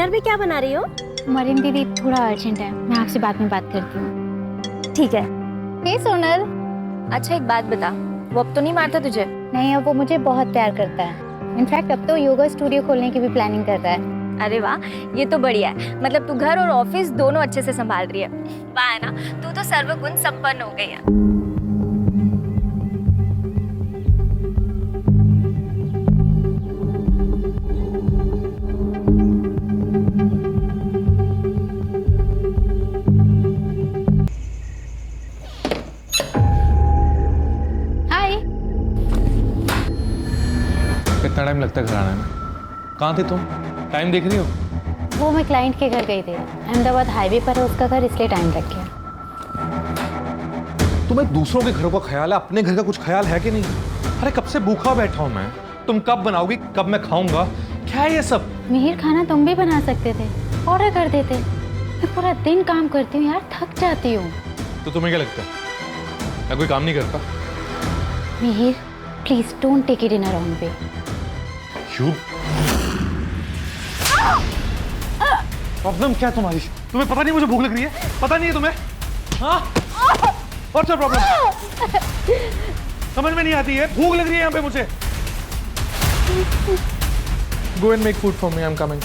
Dinner में क्या बना रही हो? मरीन दीदी थोड़ा अर्जेंट है, मैं आपसे बाद में बात करती हूँ। ठीक है। हे सोनल। अच्छा एक बात बता, वो अब तो नहीं मारता तुझे? नहीं, अब वो मुझे बहुत प्यार करता है। इनफैक्ट अब तो योगा स्टूडियो खोलने की भी प्लानिंग कर रहा है। अरे वाह, ये तो बढ़िया है। मतलब तू घर और ऑफिस दोनों अच्छे से संभाल रही है। वाह है ना, तू तो सर्वगुण संपन्न हो गई है। हाय। कितना टाइम लगता है घर आने में? कहाँ थी तुम? टाइम देख रही हो? वो मैं क्लाइंट के घर गई थी, अहमदाबाद हाईवे पर है उसका घर, इसलिए टाइम लग गया। तुम्हें दूसरों के घरों का ख्याल है, अपने घर का कुछ ख्याल है कि नहीं? अरे कब से भूखा बैठा हूं मैं, तुम कब बनाओगी, कब मैं खाऊंगा? क्या है ये सब? मिहिर, खाना तुम भी बना सकते थे, ऑर्डर कर देते। मैं पूरा दिन काम करती हूँ यार, थक जाती हूँ। तो तुम्हें क्या लगता है मैं कोई काम नहीं करता? Mihir please don't take it in a wrong way. क्यों? प्रॉब्लम क्या है तुम्हारी? तुम्हें पता नहीं मुझे भूख लग रही है? पता नहीं है तुम्हें? हाँ? What's your problem? समझ में नहीं आती है, भूख लग रही है यहाँ पे मुझे। Go and make food for me, I'm coming.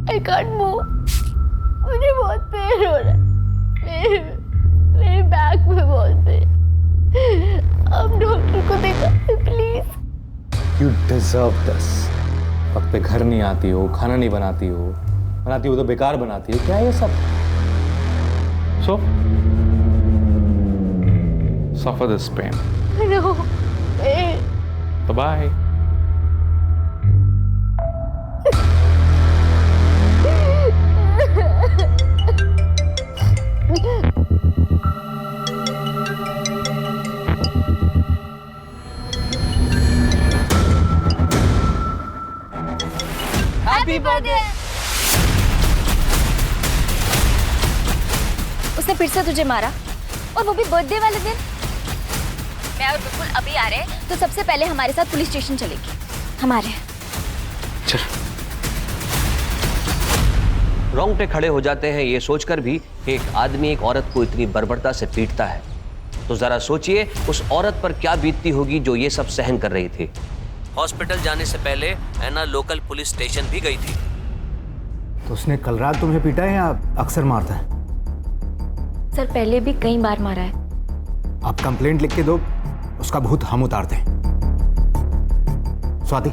I can't move. मुझे बहुत पेन हो रहा है, मेरे बैक में बहुत पेन। अब डॉक्टर को दिखा प्लीज। You deserve this. वक्त पे घर नहीं आती हो, खाना नहीं बनाती हो तो बेकार बनाती हो। क्या है ये सब? So, suffer this pain. No, pain. So bye. Happy birthday. उसने फिर से तुझे मारा, और वो भी बर्थडे वाले दिन। मैं और बिल्कुल अभी आ रहे हैं, तो सबसे पहले हमारे साथ पुलिस स्टेशन चलेगी। हमारे चल। रोंगटे खड़े हो जाते हैं ये सोचकर भी कि एक आदमी एक औरत को इतनी बर्बरता से पीटता है। तो जरा सोचिए उस औरत पर क्या बीतती होगी जो ये सब सहन कर रही थी। हॉस्पिटल जाने से पहले ऐना लोकल पुलिस स्टेशन भी गई थी। तो उसने कल रात तुम्हें पीटा है या अक्सर मारता है? सर पहले भी कई बार मारा है। आप कंप्लेंट लिख के दो, उसका भूत हम उतारते हैं। स्वाति,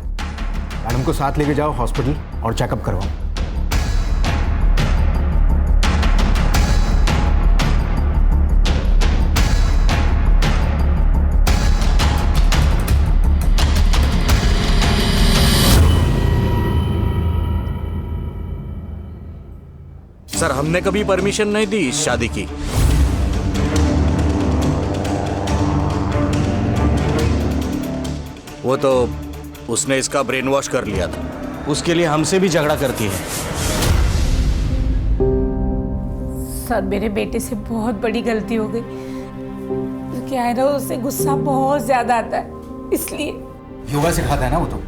मैडम को साथ लेके जाओ हॉस्पिटल और चेकअप करवाओ। सर हमने कभी परमिशन नहीं दी इस शादी की। वो तो उसने इसका ब्रेन वॉश कर लिया था, उसके लिए हमसे भी झगड़ा करती है। सर मेरे बेटे से बहुत बड़ी गलती हो गई। तो क्या है ना, उसे गुस्सा बहुत ज्यादा आता है, इसलिए। योगा सिखाता है ना वो तो।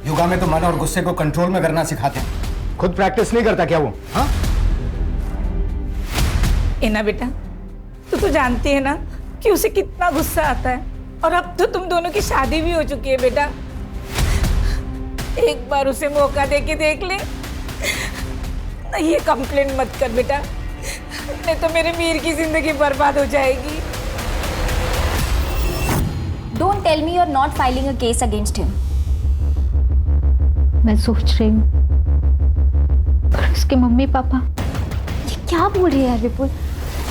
योगा में तो मन और गुस्से को कंट्रोल में करना सिखाते हैं। खुद प्रैक्टिस नहीं करता क्या वो? हाँ? ना बेटा, तू तो जानती है ना कि उसे कितना गुस्सा आता है, और अब तो तुम दोनों की शादी भी हो चुकी है बेटा। एक बार उसे मौका दे के देख ले। नहीं, ये कंप्लेंट मत कर बेटा, नहीं तो मेरे मीर की जिंदगी बर्बाद हो जाएगी। Don't tell me you are not filing a case against him. मैं सोच रही हूँ उसके मम्मी पापा। ये क्या बोल रही है यार विपुल?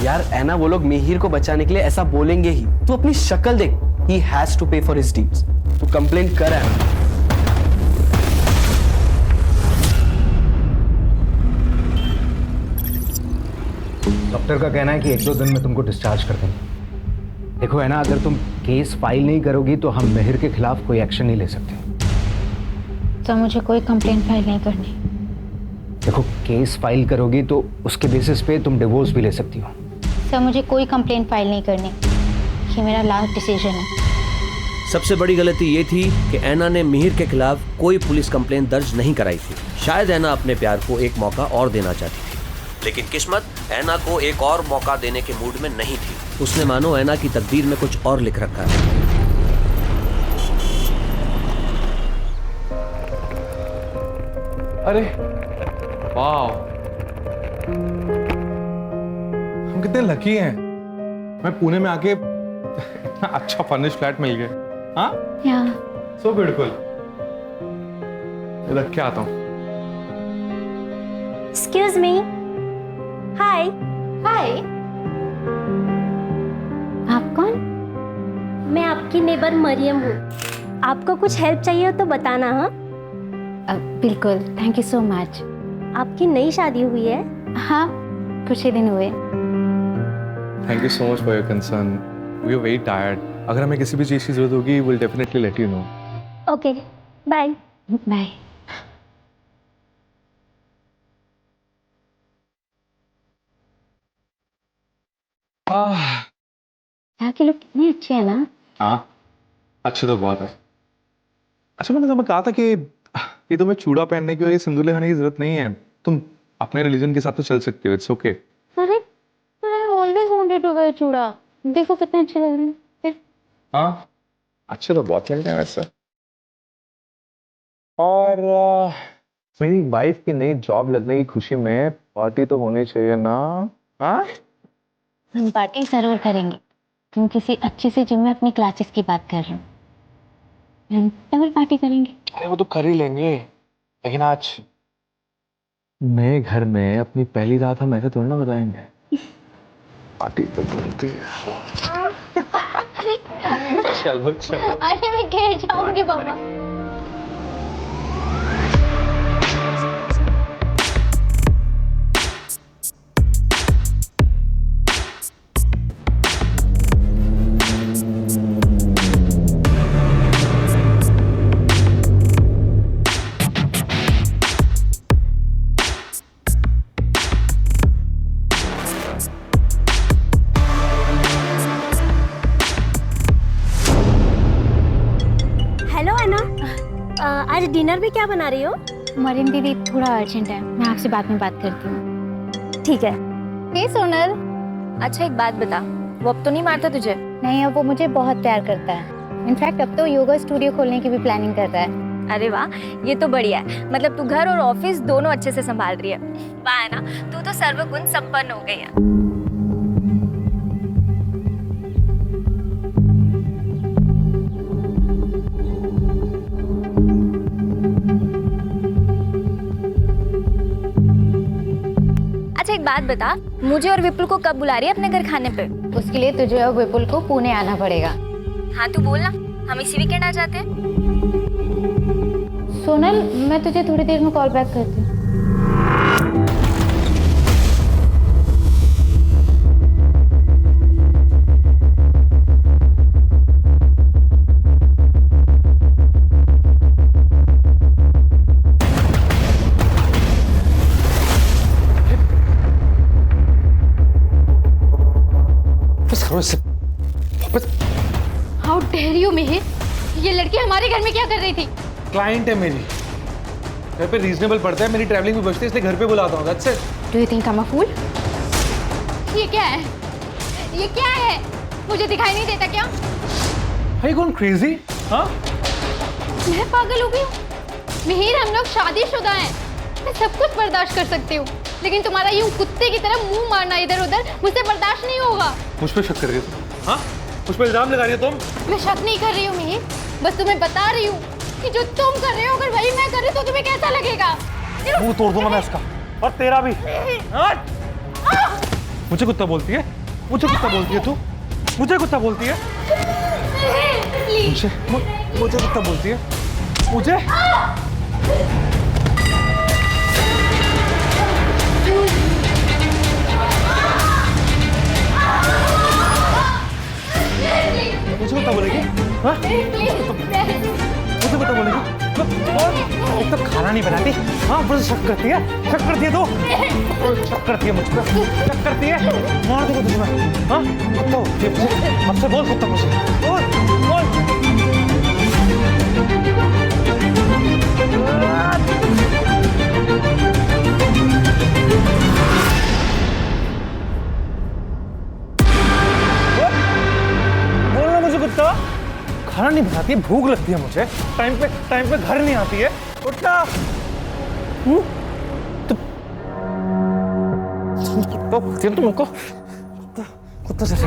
यार ऐना, वो लोग मिहिर को बचाने के लिए ऐसा बोलेंगे ही। तू अपनी शक्ल देख, he has to pay for his deeds। तू कंप्लेंट कर ऐना। डॉक्टर का कहना है कि 1-2 दिन में तुमको डिस्चार्ज कर देंगे। देखो है ना, अगर तुम केस फाइल नहीं करोगी तो हम मिहिर के खिलाफ कोई एक्शन नहीं ले सकते। तो मुझे कोई कंप्लेंट फाइल नहीं करनी। देखो, केस फाइल करोगी तो उसके बेसिस पे तुम डिवोर्स भी ले सकती हो। सर मुझे कोई कंप्लेंट फाइल नहीं करनी, ये मेरा लास्ट डिसीजन है। सबसे बड़ी गलती ये थी कि ऐना ने मिहिर के खिलाफ कोई पुलिस कंप्लेंट दर्ज नहीं कराई थी। शायद ऐना अपने प्यार को एक मौका और देना चाहती थी, लेकिन किस्मत ऐना को एक और मौका देने के मूड में नहीं थी। उसने मानो ऐना की तकदीर में कुछ और लिख रखा है। अरे वाह, हम कितने लकी हैं। मैं पुणे में आके इतना अच्छा फर्निश्ड फ्लैट मिल गया। हाँ, सो ब्यूटीफुल। रख के आता हूँ। Excuse me. हाय। हाय, आप कौन? मैं आपकी नेबर मरियम हूँ। आपको कुछ हेल्प चाहिए हो तो बताना। हाँ बिल्कुल, थैंक यू सो मच। आपकी नई शादी हुई है? हाँ, कुछ ही दिन हुए। Thank you so much for your concern. We are very tired. अगर हमें किसी भी चीज़ की जरूरत होगी, will definitely let you know. Okay, bye. Bye. यहाँ के लोग कितने अच्छे हैं ना। हाँ, अच्छे तो बहुत है। अच्छा, मैंने तुम्हें कहा था कि ये तुम्हें चूड़ा पहनने की और ये सिंदूर लगाने की जरूरत नहीं है। तुम अपने रिलीजन के साथ तो चल सकते हो। It's okay. अरे I always wanted to wear chooda. देखो कितने अच्छे लग रहे हैं। हाँ, अच्छे तो बहुत लग रहे हैं वैसे। और मेरी वाइफ की नई जॉब लगने की खुशी में पार्टी तो होनी चाहिए ना। हाँ, हम पार्टी जरूर करेंगे। तुम किसी अच्छे से जिम में अपनी क्लासेस की बात कर रहे हो, हम डबल पार्टी करेंगे। अरे वो तो कर ही लेंगे, लेकिन आज नए घर में अपनी पहली रात हम ऐसे थोड़ी ना बताएंगे। पार्टी तो बनती है। चलो चलो। अरे मैं गिर जाऊंगी बाबा। आज डिनर में क्या बना रही हो? मरियम दीदी थोड़ा अर्जेंट है, मैं आपसे बाद में बात करती हूँ। ठीक है। हे सोनल। अच्छा एक बात बता, वो अब तो नहीं मारता तुझे? नहीं, अब वो मुझे बहुत प्यार करता है। इनफैक्ट अब तो योगा स्टूडियो खोलने की भी प्लानिंग कर रहा है। अरे वाह, ये तो बढ़िया है। मतलब तू घर और ऑफिस दोनों अच्छे से संभाल रही है। वाह है ना, तू तो सर्वगुण संपन्न हो गई है। अच्छा एक बात बता, मुझे और विपुल को कब बुला रही है अपने घर खाने पे? उसके लिए तुझे और विपुल को पुणे आना पड़ेगा। हाँ तू बोल ना, हम इसी वीकेंड आ जाते हैं। सोनल, मैं तुझे थोड़ी देर में कॉल बैक करती हूँ। हाउ डेयर यू मिहिर, ये लड़की हमारे घर में क्या कर रही थी? क्लाइंट है मेरी, घर पे रीजनेबल पड़ता है, मेरी ट्रैवलिंग भी बचती है, इसलिए घर पे बुलाता हूँ। That's it. Do you think I am a fool? ये क्या है? ये क्या है? मुझे दिखाई नहीं देता क्या? Are you going crazy? हाँ? मैं पागल हो गई हूँ। मिहिर, हम लोग शादीशुदा हैं, मैं सब कुछ बर्दाश्त कर सकती हूँ, लेकिन तुम्हारा यूं कुत्ते की तरह मुंह मारना इधर उधर मुझसे बर्दाश्त नहीं होगा। मुझ पे शक कर रही हो तुम? हाँ? मुझ पे इल्जाम लगा रही हो तुम? मैं शक नहीं कर रही हूँ मिहिर, बस तुम्हें बता रही हूँ कि जो तुम कर रहे हो अगर वही मैं कर रही तो तुम्हें कैसा लगेगा? मुंह तोड़ दूंगा मैं इसका। और तेरा भी। मुझे कुत्ता बोलती है? मुझे कुत्ता बोलती है तू? मुझे कुत्ता बोलती है? मुझे कुत्ता बोलती है? मुझे? मुझे कुत्ता बोलेगी? हाँ? मुझे कुत्ता बोलेगी? और एक तो खाना नहीं बनाती, हाँ ऊपर से शक करती है। शक करती है तो शक करती है मुझ पर, शक करती है। मार दूंगा तुझे मैं। हाँ कुत्ता बोलती है मुझे। अब से बोल कुत्ता मुझे। बोल। बोलना मुझे कुत्ता। खाना नहीं बनाती है, भूख लगती है मुझे, टाइम पे घर नहीं आती है। कुत्ता कुत्ता बोलती है तुमको? कुत्ता जैसे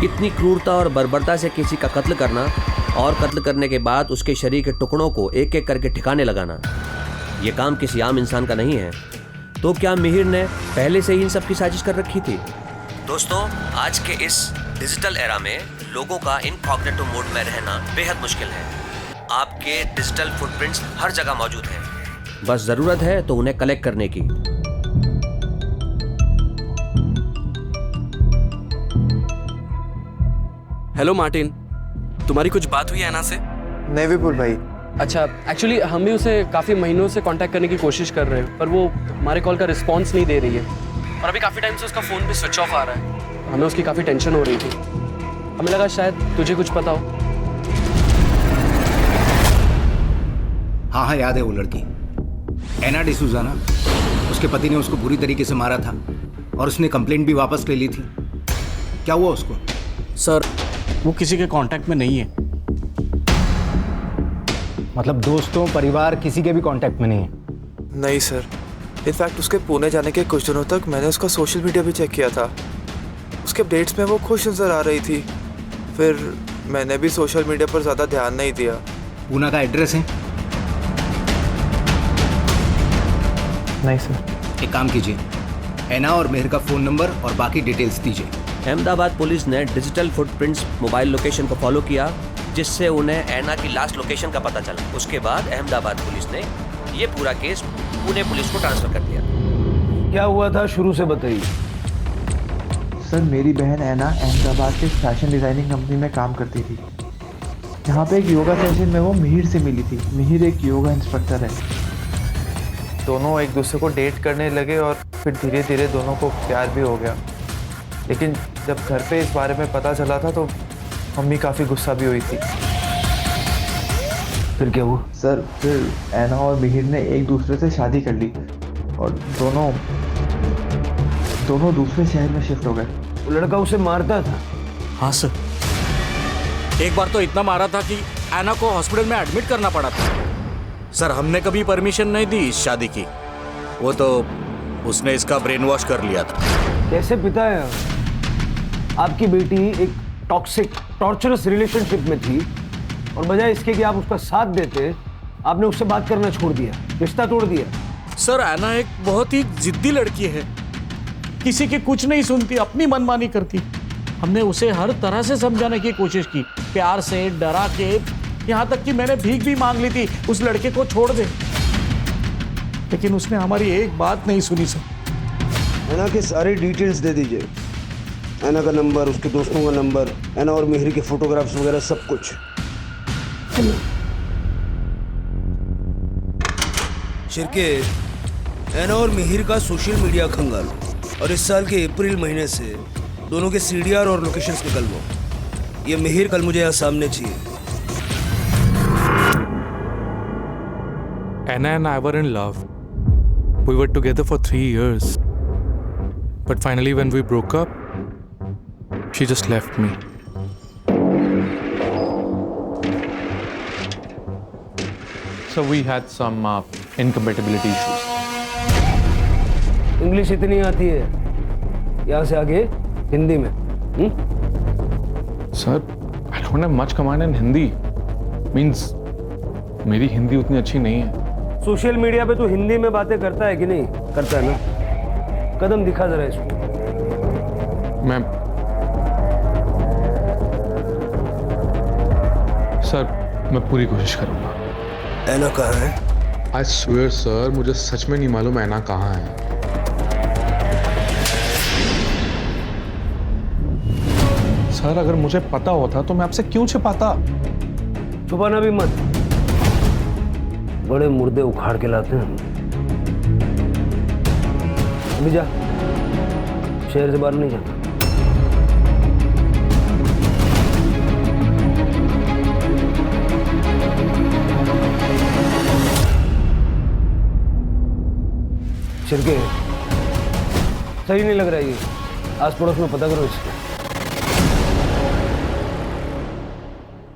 इतनी क्रूरता और बर्बरता से किसी का कत्ल करना और कत्ल करने के बाद उसके शरीर के टुकड़ों को एक एक करके ठिकाने लगाना, यह काम किसी आम इंसान का नहीं है। तो क्या मिहिर ने पहले से ही इन सब की साजिश कर रखी थी? दोस्तों, आज के इस डिजिटल एरा में लोगों का इनकॉग्निटो मोड में रहना बेहद मुश्किल है। आपके डिजिटल फुटप्रिंट्स हर जगह मौजूद हैं, बस जरूरत है तो उन्हें कलेक्ट करने की। हेलो मार्टिन, तुम्हारी कुछ बात हुई है ऐना से? नहीं विपुल भाई। अच्छा, एक्चुअली हम भी उसे काफ़ी महीनों से कांटेक्ट करने की कोशिश कर रहे हैं, पर वो हमारे कॉल का रिस्पांस नहीं दे रही है और अभी काफ़ी टाइम से उसका फ़ोन भी स्विच ऑफ आ रहा है। हमें उसकी काफ़ी टेंशन हो रही थी। हमें लगा शायद तुझे कुछ पता हो। हाँ हाँ, याद है वो लड़की एना डिसूजा ना, उसके पति ने उसको बुरी तरीके से मारा था और उसने कंप्लेंट भी वापस ले ली थी। क्या हुआ उसको? सर, वो किसी के कांटेक्ट में नहीं है। मतलब दोस्तों, परिवार, किसी के भी कांटेक्ट में नहीं है? नहीं सर, इनफैक्ट उसके पुणे जाने के कुछ दिनों तक मैंने उसका सोशल मीडिया भी चेक किया था। उसके अपडेट्स में वो खुश नज़र आ रही थी। फिर मैंने भी सोशल मीडिया पर ज़्यादा ध्यान नहीं दिया। पूना का एड्रेस है? नहीं सर। एक काम कीजिए, एना और मेहर का फ़ोन नंबर और बाकी डिटेल्स दीजिए। अहमदाबाद पुलिस ने डिजिटल फुटप्रिंट्स मोबाइल लोकेशन को फॉलो किया, जिससे उन्हें एना की लास्ट लोकेशन का पता चला। उसके बाद अहमदाबाद पुलिस ने ये पूरा केस पुणे पुलिस को ट्रांसफर कर दिया। क्या हुआ था शुरू से बताइए। सर, मेरी बहन ऐना अहमदाबाद के फैशन डिज़ाइनिंग कंपनी में काम करती थी। यहाँ पे एक योगा सेशन में वो मिहिर से मिली थी। मिहिर एक योगा इंस्ट्रक्टर है। दोनों एक दूसरे को डेट करने लगे और फिर धीरे धीरे दोनों को प्यार भी हो गया। लेकिन जब घर पे इस बारे में पता चला था तो मम्मी काफ़ी गुस्सा भी हुई थी। फिर क्या हुआ? सर, फिर ऐना और मिहिर ने एक दूसरे से शादी कर ली और दोनों दूसरे शहर में शिफ्ट हो गए। वो लड़का उसे मारता था? हाँ सर, एक बार तो इतना मारा था कि ऐना को हॉस्पिटल में एडमिट करना पड़ा था। सर, हमने कभी परमिशन नहीं दी इस शादी की। वो तो उसने इसका ब्रेन वॉश कर लिया था। कैसे पिता है? आपकी बेटी एक टॉक्सिक, टॉर्चरस रिलेशनशिप में थी और बजाय इसके कि आप उसका साथ देते, आपने उससे बात करना छोड़ दिया, रिश्ता तोड़ दिया। सर, ऐना एक बहुत ही जिद्दी लड़की है, किसी की कुछ नहीं सुनती, अपनी मनमानी करती। हमने उसे हर तरह से समझाने की कोशिश की, प्यार से, डरा के, यहाँ तक कि मैंने भीख भी मांग ली थी उस लड़के को छोड़ दे, लेकिन उसने हमारी एक बात नहीं सुनी। सर, ऐना के सारे डिटेल्स दे दीजिए, ऐना का नंबर, उसके दोस्तों का नंबर, ऐना और मिहिर के फोटोग्राफ्स वगैरह सब कुछ। शिरके, ऐना और मिहिर का सोशल मीडिया खंगालो और इस साल के अप्रैल महीने से दोनों के CDR और लोकेशंस निकलवाओ। ये मिहिर कल मुझे यहाँ सामने चाहिए। Anna and I were in love. We were together for 3 years. But finally, when we broke up, she just left me. So we had some incompatibility issues. English इतनी आती है, यहाँ से आगे हिंदी में। Sir, I don't have much command in Hindi. Means मेरी हिंदी उतनी अच्छी नहीं है। सोशल मीडिया पे तो हिंदी में बातें करता है कि नहीं? करता है ना? कदम दिखा जरा इसको। मैं सर, मैं पूरी कोशिश करूंगा। ऐना कहाँ है? I swear सर, मुझे सच में नहीं मालूम ऐना कहाँ है। सर, अगर मुझे पता होता तो मैं आपसे क्यों छिपाता? छुपाना भी मत, बड़े मुर्दे उखाड़ के लाते हैं। अभी जा, शहर से बाहर नहीं जाता। शिरके, सही नहीं लग रहा है ये। आस पड़ोस में पता करो इसके।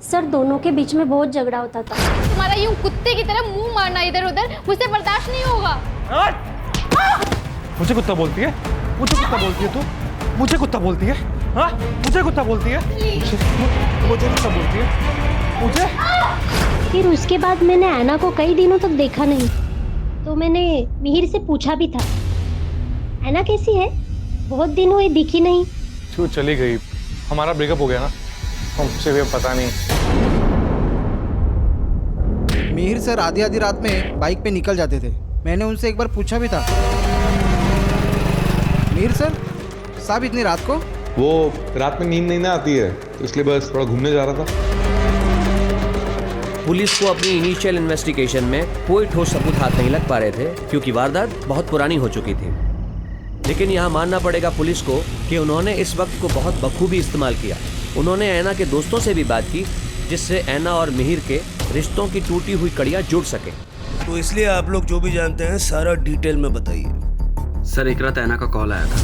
सर, दोनों के बीच में बहुत झगड़ा होता था। तुम्हारा यूं कुत्ते की तरह मुंह मारना इधर उधर मुझसे बर्दाश्त नहीं होगा। मुझे कुत्ता बोलती है? मुझे कुत्ता बोलती है तू? मुझे कुत्ता बोलती है? हाँ, मुझे कुत्ता बोलती है? मुझे कुत्ता बोलती है? मुझे? फिर उसके बाद मैंने ऐना को कई दिनों तक देखा नहीं, तो मैंने मिहिर से पूछा भी था, ऐना कैसी है? बहुत दिन हुए दिखी नहीं। क्यों चली गई? हमारा ब्रेकअप हो गया ना, हमसे भी पता नहीं। मिहिर सर आधी आधी रात में बाइक पे निकल जाते थे। मैंने उनसे एक बार पूछा भी था, मिहिर सर साहब इतनी रात को? वो रात में नींद नहीं ना आती है, तो इसलिए बस थोड़ा घूमने जा रहा था। पुलिस को अपनी इनिशियल इन्वेस्टिगेशन में कोई ठोस सबूत हाथ नहीं लग पा रहे थे, क्योंकि वारदात बहुत पुरानी हो चुकी थी। लेकिन यहाँ मानना पड़ेगा पुलिस को कि उन्होंने इस वक्त को बहुत बखूबी इस्तेमाल किया। उन्होंने ऐना के दोस्तों से भी बात की, जिससे ऐना और मिहिर के रिश्तों की टूटी हुई कड़ियाँ जुड़ सके। तो इसलिए आप लोग जो भी जानते हैं सारा डिटेल में बताइए। सर, एक रात ऐना का कॉल आया था।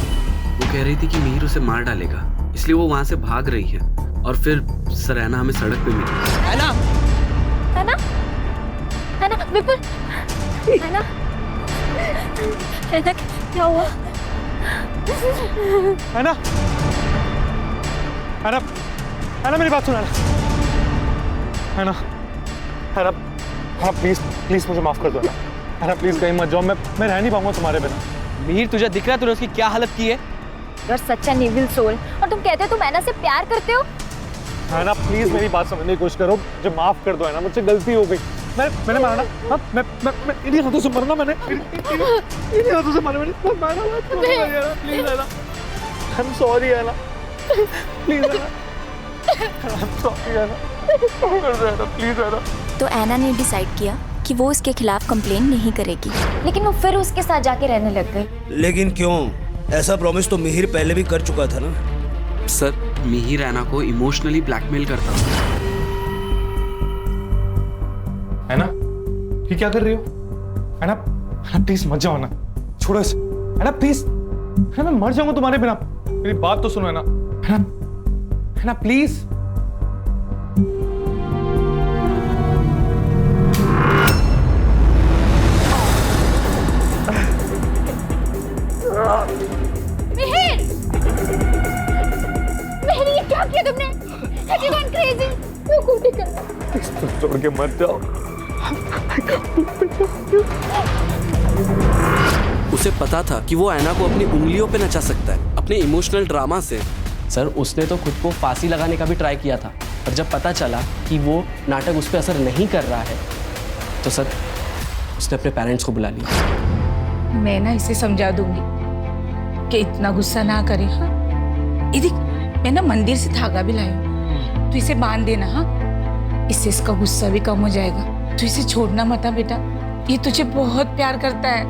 वो कह रही थी कि मिहिर उसे मार डालेगा, इसलिए वो वहाँ से भाग रही है। और फिर सर ऐना हमें सड़क पे मिली। ऐना, ऐना, ऐना, विपुल, ऐना, ऐना, क्या हुआ? ऐना, ऐना, ऐना मेरी बात सुन। ऐना, ऐना, हाँ प्लीज प्लीज मुझे माफ कर दो। ऐना प्लीज कहीं मत जाओ, मैं रह नहीं पाऊंगा तुम्हारे बिना। मिहिर, तुझे दिख रहा है तूने उसकी क्या हालत की है? You're such an evil soul। और तुम कहते हो तुम ऐना से प्यार करते हो? ऐना प्लीज मेरी बात समझने की कोशिश करो, मुझे माफ कर दो। ऐना मुझसे गलती हो गई, मैंने मारा ना। हाँ, मैं इन्हीं हाथों से मरना, मैंने इन्हीं हाथों से मारा, मैंने मारा। Please Anna, I am sorry Anna, please Anna, I am sorry Anna, please Anna. तो ऐना ने डिसाइड किया कि वो उसके खिलाफ कंप्लेन नहीं करेगी, लेकिन वो फिर उसके साथ जाके रहने लग गई। लेकिन क्यों? ऐसा प्रॉमिस तो मिहिर पहले भी कर चुका था ना। सर, मिहिर ऐना को इमोशनली ब्लैकमेल करता था। ऐना, ये क्या कर रही हो? ऐना, ऐना प्लीज मत जाओ ना, छोड़ो इसे। ऐना प्लीज, मैं मर जाऊंगा तुम्हारे बिना। मेरी बात तो सुनो ऐना, ऐना, ऐना प्लीज। मिहिर, मिहिर ये क्या किया तुमने? Have you gone crazy? वो कूटी कर। छोड़ के मत जाओ। उसे पता था कि वो ऐना को अपनी उंगलियों पे नचा सकता है, अपने इमोशनल ड्रामा से। सर, उसने तो खुद को फांसी लगाने का भी ट्राई किया था, पर जब पता चला कि वो नाटक उस पर असर नहीं कर रहा है, तो सर उसने अपने पेरेंट्स को बुला लिया। मैं ना इसे समझा दूंगी कि इतना गुस्सा ना करे। हाँ, ये देख, मैं ना मंदिर से धागा भी लाई हूँ, तो इसे बांध देना। हाँ, इससे इसका गुस्सा भी कम हो जाएगा। तो इसे छोड़ना मत बेटा, ये तुझे बहुत प्यार करता है।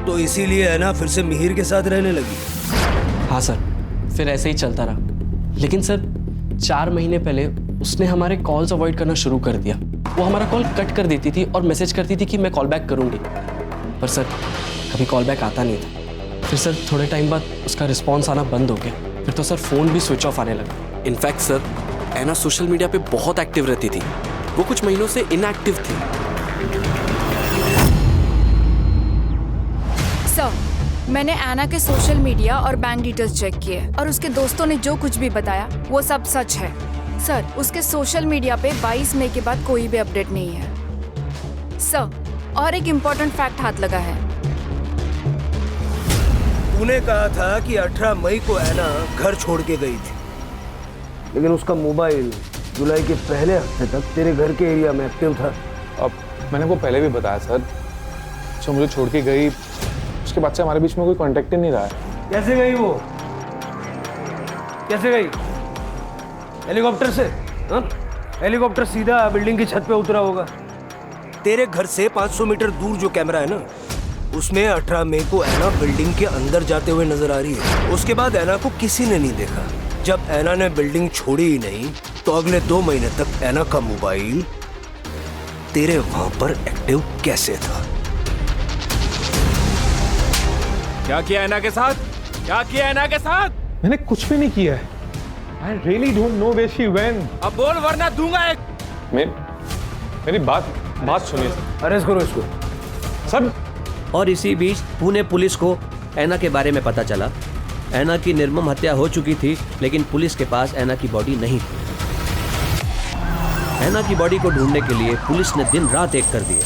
तो इसीलिए है ना फिर से मिहिर के साथ रहने लगी। हाँ सर, फिर ऐसे ही चलता रहा। लेकिन सर 4 महीने पहले उसने हमारे कॉल्स अवॉइड करना शुरू कर दिया। वो हमारा कॉल कट कर देती थी और मैसेज करती थी कि मैं कॉल बैक करूंगी, पर सर कभी कॉल बैक आता नहीं था। फिर सर थोड़े टाइम बाद उसका रिस्पॉन्स आना बंद हो गया। फिर तो सर फ़ोन भी स्विच ऑफ आने लगा। इनफैक्ट सर ऐना सोशल मीडिया पे बहुत एक्टिव रहती थी, वो कुछ महीनों से इनएक्टिव थी। सर, मैंने ऐना के सोशल मीडिया और बैंक डिटेल्स चेक किए और उसके दोस्तों ने जो कुछ भी बताया वो सब सच है। सर, उसके सोशल मीडिया पे 22 मई के बाद कोई भी अपडेट नहीं है। सर, और एक इम्पोर्टेंट फैक्ट हाथ लगा है। तूने कहा था कि 18 मई को ऐना घर छोड़ के गई थी, लेकिन उसका मोबाइल जुलाई के पहले हफ्ते तक तेरे घर के एरिया में एक्टिव था। अब मैंने वो पहले भी बताया सर, जो मुझे छोड़ के गई उसके बाद से हमारे बीच में कोई कांटेक्ट ही नहीं रहा है। कैसे गई वो? कैसे गई? हेलीकॉप्टर से? हाँ? हेलीकॉप्टर सीधा बिल्डिंग की छत पे उतरा होगा। तेरे घर से 500 मीटर दूर जो कैमरा है ना, उसमें 18 मई को ऐना बिल्डिंग के अंदर जाते हुए नजर आ रही है। उसके बाद ऐना को किसी ने नहीं देखा। जब ऐना ने बिल्डिंग छोड़ी ही नहीं, तो अगले 2 महीने तक ऐना का मोबाइल तेरे वहां पर एक्टिव कैसे था? क्या किया ऐना के साथ? क्या किया ऐना के साथ? मैंने कुछ भी नहीं किया है। I really don't know where she went. अब बोल वरना दूंगा एक। मेरी बात सुनिए। अरेस्ट करो इसको। सर। और इसी बीच पुणे पुलिस को ऐना के बारे में पता चला। ऐना की निर्मम हत्या हो चुकी थी, लेकिन पुलिस के पास ऐना की बॉडी नहीं थी। ऐना की बॉडी को ढूंढने के लिए पुलिस ने दिन रात एक कर दिए।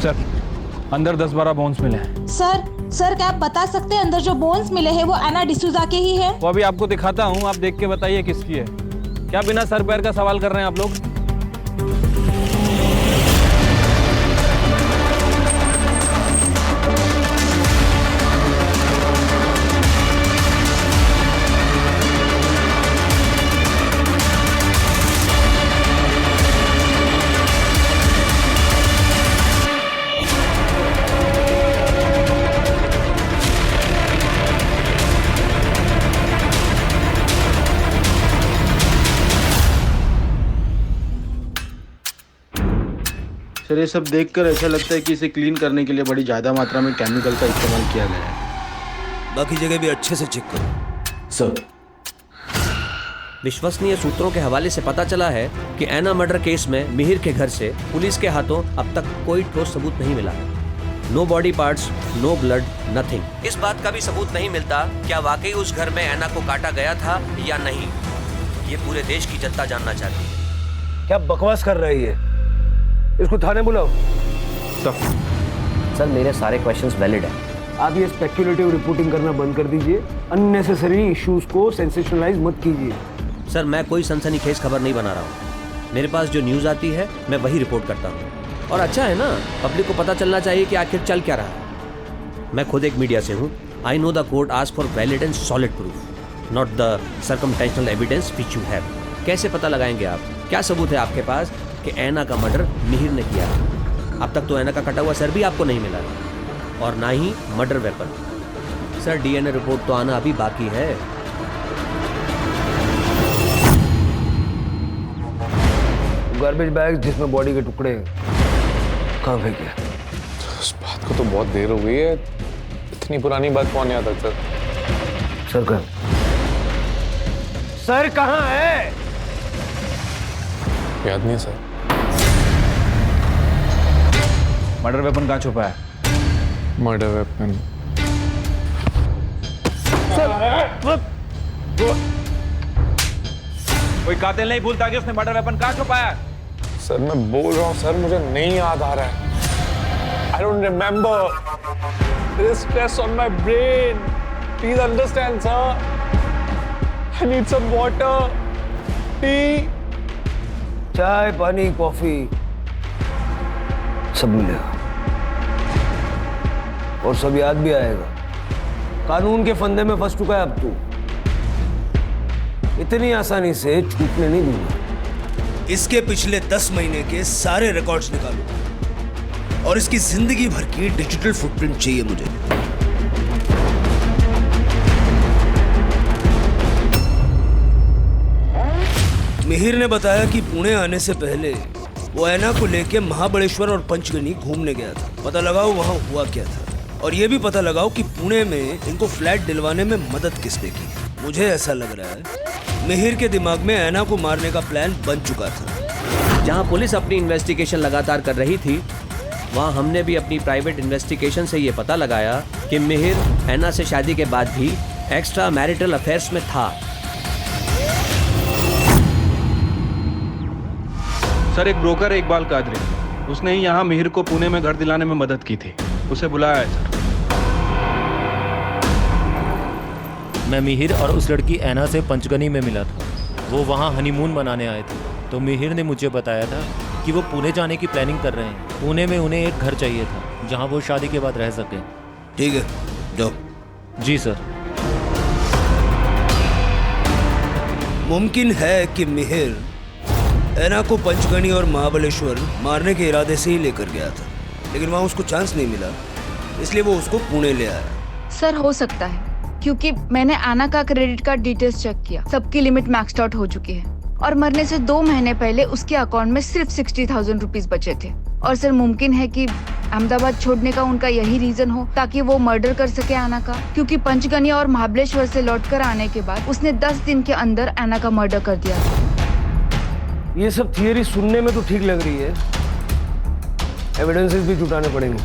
सर, अंदर 10-12 बोन्स मिले हैं। सर क्या आप बता सकते हैं अंदर जो बोन्स मिले हैं वो एना डिसूजा के ही है? वो अभी आपको दिखाता हूँ, आप देख के बताइए किसकी है। क्या बिना सर पैर का सवाल कर रहे हैं आप लोग? सर ये सब देखकर ऐसा लगता है कि इसे क्लीन करने के लिए बड़ी ज़्यादा मात्रा में केमिकल का इस्तेमाल किया गया है। बाकी जगह भी अच्छे से चेक करो। सर, विश्वसनीय सूत्रों के हवाले से पता चला है कि ऐना मर्डर केस में मिहिर के घर से पुलिस के हाथों अब तक कोई ठोस सबूत नहीं मिला। No body parts, no blood, nothing. इस बात का भी सबूत नहीं मिलता क्या वाकई उस घर में ऐना को काटा गया था या नहीं। ये पूरे देश की जनता जानना चाहती है। क्या बकवास कर रही है? इसको थाने बुलाओ। सर मेरे सारे क्वेश्चंस वैलिड हैं। आप ये स्पेक्युलेटिव रिपोर्टिंग करना बंद कर दीजिए। अननेसेसरी इश्यूज को सेंसेशनलाइज मत कीजिए। सर मैं कोई सनसनीखेज खबर नहीं बना रहा हूँ। मेरे पास जो न्यूज़ आती है मैं वही रिपोर्ट करता हूँ। और अच्छा है ना, पब्लिक को पता चलना चाहिए कि आखिर चल क्या रहा है। मैं खुद एक मीडिया से हूँ। I know the court ask for valid and solid proof, not the circumstantial evidence which you have. कैसे पता लगाएंगे आप? क्या सबूत है आपके पास कि ऐना का मर्डर मिहिर ने किया? अब तक तो ऐना का कटा हुआ सर भी आपको नहीं मिला, और ना ही murder weapon. Sir DNA report तो आना अभी बाकी है। गार्बेज बैग जिसमें बॉडी के टुकड़े कहाँ फेंके? उस बात को तो बहुत देर हो गई है। इतनी पुरानी बात कौन याद रखता? सर कहाँ है? याद नहीं है सर। मर्डर वेपन कहाँ छुपा है? मर्डर वेपन कोई कातिल नहीं भूलता कि उसने मर्डर वेपन कहाँ छुपाया है। सर मैं बोल रहा हूँ सर, मुझे नहीं याद आ रहा है। I don't remember. There is stress on my brain. Please understand, sir. I need some water, tea. चाय, पानी, कॉफी सब मिलेगा और सब याद भी आएगा। कानून के फंदे में फंस चुका है अब तू। इतनी आसानी से छूटने नहीं दूंगा। इसके पिछले 10 महीने के सारे रिकॉर्ड्स निकालो और इसकी जिंदगी भर की डिजिटल फुटप्रिंट चाहिए मुझे। मिहिर ने बताया कि पुणे आने से पहले वो ऐना को लेके महाबलेश्वर और पंचगनी घूमने गया था। पता लगाओ वहां हुआ क्या था, और ये भी पता लगाओ कि पुणे में इनको फ्लैट दिलवाने में मदद किसने की। मुझे ऐसा लग रहा है मिहिर के दिमाग में ऐना को मारने का प्लान बन चुका था। जहां पुलिस अपनी इन्वेस्टिगेशन लगातार कर रही थी, वहां हमने भी अपनी प्राइवेट इन्वेस्टिगेशन से ये पता लगाया कि मिहिर ऐना से शादी के बाद भी एक्स्ट्रा मैरिटल अफेयर्स में था। सर एक ब्रोकर है इकबाल कादरी, उसने ही यहाँ मिहिर को पुणे में घर दिलाने में मदद की थी। उसे बुलाया है सर। मैं मिहिर और उस लड़की ऐना से पंचगनी में मिला था। वो वहाँ हनीमून मनाने आए थे, तो मिहिर ने मुझे बताया था कि वो पुणे जाने की प्लानिंग कर रहे हैं। पुणे में उन्हें एक घर चाहिए था जहाँ वो शादी के बाद रह सकें। ठीक है, जाओ। जी सर। मुमकिन है कि मिहिर ऐना को पंचगनी और महाबलेश्वर मारने के इरादे से ही लेकर गया था, लेकिन वहां उसको चांस नहीं मिला, इसलिए वो उसको पुणे ले आया। सर हो सकता है, क्योंकि मैंने आना का क्रेडिट कार्ड डिटेल्स चेक किया, सबकी लिमिट मैक्स्ड आउट हो चुकी है और मरने से 2 महीने पहले उसके अकाउंट में सिर्फ 60,000 रुपीज बचे थे। और सर मुमकिन है कि अहमदाबाद छोड़ने का उनका यही रीजन हो ताकि वो मर्डर कर सके आना का, क्योंकि पंचगनी और महाबलेश्वर से लौटकर आने के बाद उसने 10 दिन के अंदर आना का मर्डर कर दिया था। ये सब थियरी सुनने में तो ठीक लग रही है, एविडेंसेस भी जुटाने पड़ेंगे।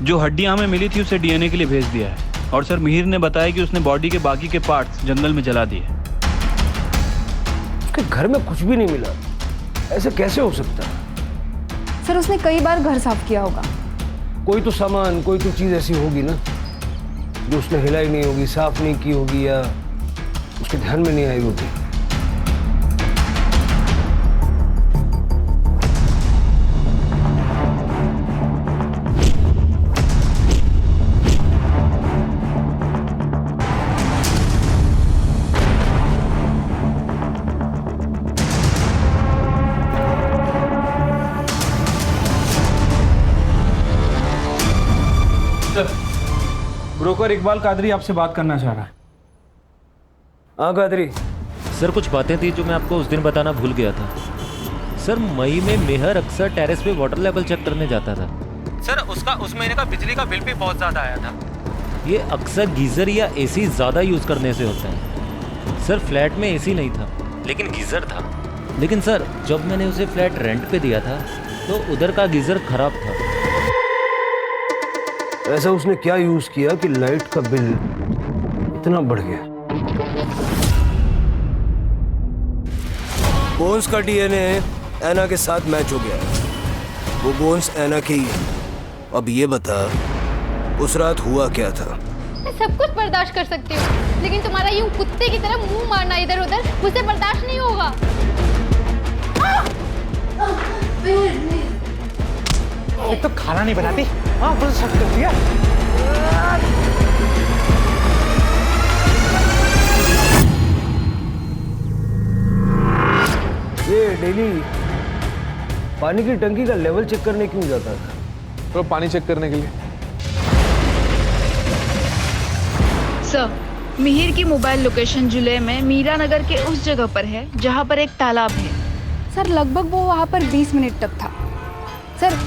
जो हड्डियां हमें मिली थी उसे डीएनए के लिए भेज दिया है और सर मिहिर ने बताया कि उसने बॉडी के बाकी के पार्ट्स जंगल में जला दिए। उसके घर में कुछ भी नहीं मिला, ऐसे कैसे हो सकता है? सर उसने कई बार घर साफ किया होगा। कोई तो सामान, कोई तो चीज ऐसी होगी ना जो उसने हिलाई नहीं होगी, साफ नहीं की होगी या उसके ध्यान में नहीं आई होगी। ब्रोकर इकबाल कादरी आपसे बात करना चाह रहा है। हाँ कादरी। सर कुछ बातें थी जो मैं आपको उस दिन बताना भूल गया था। सर मई में मेहर अक्सर टेरेस पे वाटर लेवल चेक करने जाता था। सर उसका उस महीने का बिजली का बिल भी बहुत ज़्यादा आया था। ये अक्सर गीज़र या एसी ज़्यादा यूज़ करने से होता है। सर फ्लैट में एसी नहीं था लेकिन गीज़र था। लेकिन सर जब मैंने उसे फ्लैट रेंट पे दिया था तो उधर का गीज़र खराब था। ऐसा उसने क्या यूज किया कि लाइट का बिल इतना बढ़ गया? बोन्स का डीएनए ऐना के साथ मैच हो गया है। वो बोन्स ऐना के ही है। अब ये बता उस रात हुआ क्या था? मैं सब कुछ बर्दाश्त कर सकती हूँ, लेकिन तुम्हारा यूं कुत्ते की तरह मुंह मारना इधर उधर मुझसे बर्दाश्त नहीं होगा। एक तो खाना नहीं बनाती, हाँ बस शक करती है। ये डेली पानी की टंकी का लेवल चेक करने क्यों जाता था? तो पानी चेक करने के लिए। सर मिहिर की मोबाइल लोकेशन जिले में मीरा नगर के उस जगह पर है जहां पर एक तालाब है। सर लगभग वो वहां पर 20 मिनट तक था। सर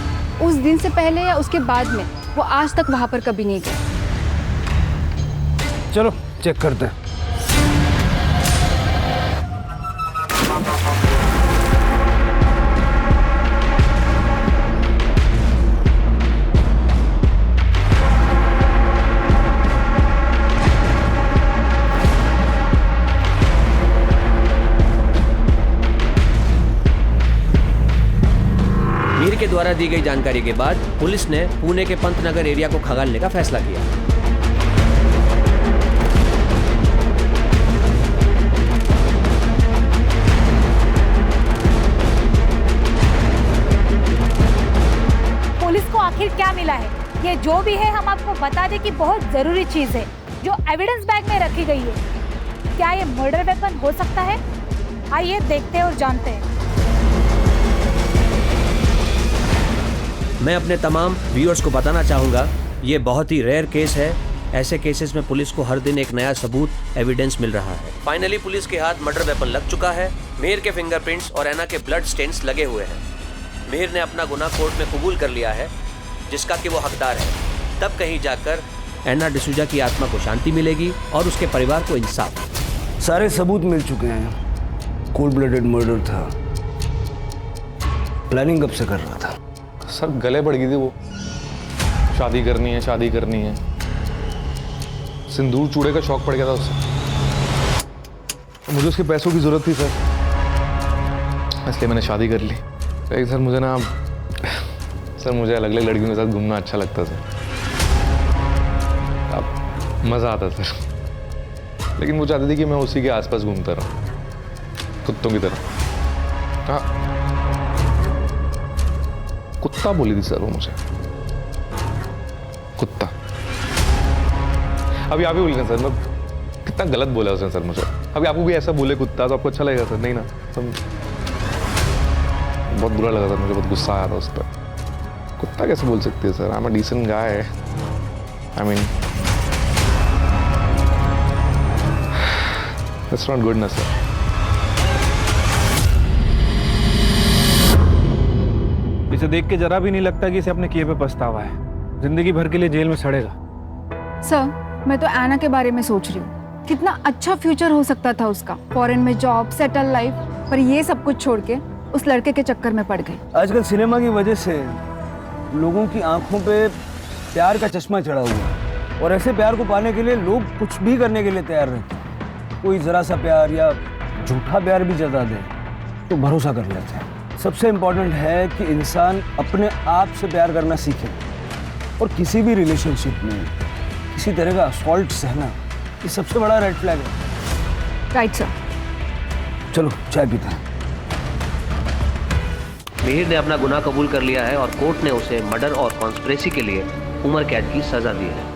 उस दिन से पहले या उसके बाद में वो आज तक वहां पर कभी नहीं गया। चलो चेक करते हैं। मीर के द्वारा दी गई जानकारी के बाद पुलिस ने पुणे के पंतनगर एरिया को खंगालने का फैसला किया। पुलिस को आखिर क्या मिला है? ये जो भी है हम आपको बता दें कि बहुत जरूरी चीज है जो एविडेंस बैग में रखी गई है। क्या ये मर्डर वेपन हो सकता है? आइए देखते हैं और जानते हैं। मैं अपने तमाम व्यूअर्स को बताना चाहूँगा, ये बहुत ही रेयर केस है। ऐसे केसेस में पुलिस को हर दिन एक नया सबूत, एविडेंस मिल रहा है। फाइनली पुलिस के हाथ मर्डर वेपन लग चुका है। मिहिर के फिंगरप्रिंट्स और ऐना के ब्लड स्टेन्स लगे हुए हैं। मिहिर ने अपना गुनाह कोर्ट में कबूल कर लिया है, जिसका कि वो हकदार है। तब कहीं जाकर ऐना डिसूजा की आत्मा को शांति मिलेगी और उसके परिवार को इंसाफ। सारे सबूत मिल चुके हैं। कोल्ड ब्लडेड मर्डर था। प्लानिंग कब से कर रहा था? सर गले पड़ गई थी वो, शादी करनी है शादी करनी है। सिंदूर चूड़े का शौक पड़ गया था उससे। मुझे उसके पैसों की जरूरत थी सर, इसलिए मैंने शादी कर ली। लेकिन सर मुझे ना सर मुझे अलग अलग लड़कियों के साथ घूमना अच्छा लगता था, अब मज़ा आता सर। लेकिन वो चाहती थी कि मैं उसी के आसपास घूमता रहूं, कुत्तों की तरह। हाँ कुत्ता बोली थी सर वो मुझे, कुत्ता। अभी आप ही बोलिए सर, मैं कितना गलत बोला उसने सर मुझे। अभी आपको कोई ऐसा बोले कुत्ता तो आपको अच्छा लगेगा सर? नहीं ना, तो बहुत बुरा लगा सर मुझे, बहुत गुस्सा आया था उस पर। कुत्ता कैसे बोल सकती है sir? I am a decent guy. I mean, that's not good, na sir. इसे देख के जरा भी नहीं लगता कि इसे अपने किए पे पछतावा है। जिंदगी भर के लिए जेल में सड़ेगा। सर, मैं तो एना के बारे में सोच रही हूँ। कितना अच्छा फ्यूचर हो सकता था उसका, फॉरेन में जॉब, सेटल लाइफ, पर ये सब कुछ छोड़ के उस लड़के के चक्कर में पड़ गई। आजकल सिनेमा की वजह से लोगों की आंखों पे प्यार का चश्मा चढ़ा हुआ है और ऐसे प्यार को पाने के लिए लोग कुछ भी करने के लिए तैयार रहते हैं। कोई जरा सा प्यार या झूठा प्यार भी जता दे तो भरोसा कर लेते हैं। सबसे इम्पोर्टेंट है कि इंसान अपने आप से प्यार करना सीखे और किसी भी रिलेशनशिप में किसी तरह का असॉल्ट सहना ये सबसे बड़ा रेड फ्लैग है। Right sir. चलो चाय पीते हैं। मिहिर ने अपना गुनाह कबूल कर लिया है और कोर्ट ने उसे मर्डर और कॉन्स्पिरेसी के लिए उम्र कैद की सजा दी है।